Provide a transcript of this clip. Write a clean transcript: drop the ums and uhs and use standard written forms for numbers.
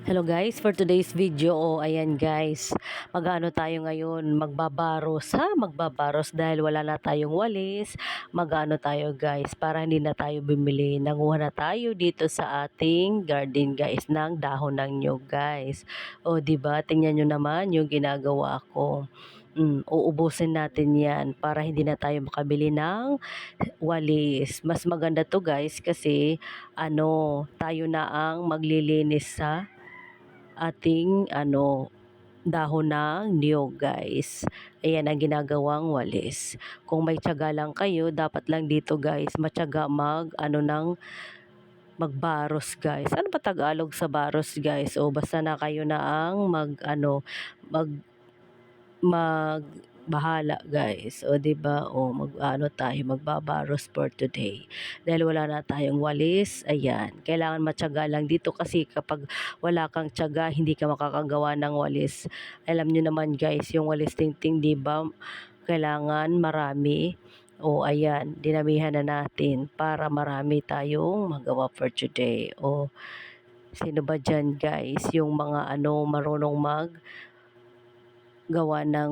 Hello guys, for today's video, ayan guys, mag-ano tayo ngayon, magbabaros dahil wala na tayong walis, mag-ano tayo guys, para hindi na tayo bumili, nanguha na tayo dito sa ating garden guys, ng dahon ng nyug guys. O diba, tingnan nyo naman yung ginagawa ko. Uubusin natin yan para hindi na tayo makabili ng walis. Mas maganda to guys kasi tayo na ang maglilinis sa ating dahon ng niyog guys. Ayan ang ginagawang walis. Kung may tiyaga lang kayo, dapat lang dito guys, matyaga magbaros guys. Ano ba Tagalog sa baros guys? O basta na kayo na ang mag bahala guys. O 'di ba? O tayo magbabaros for today. Dahil wala na tayong walis, ayan. Kailangan matyaga lang dito kasi kapag wala kang tiyaga, hindi ka makakagawa ng walis. Alam niyo naman guys, yung walis tingting 'di ba? Kailangan marami. O ayan, dinamihan na natin para marami tayong magawa for today. O sino ba dyan guys, yung mga marunong gawa ng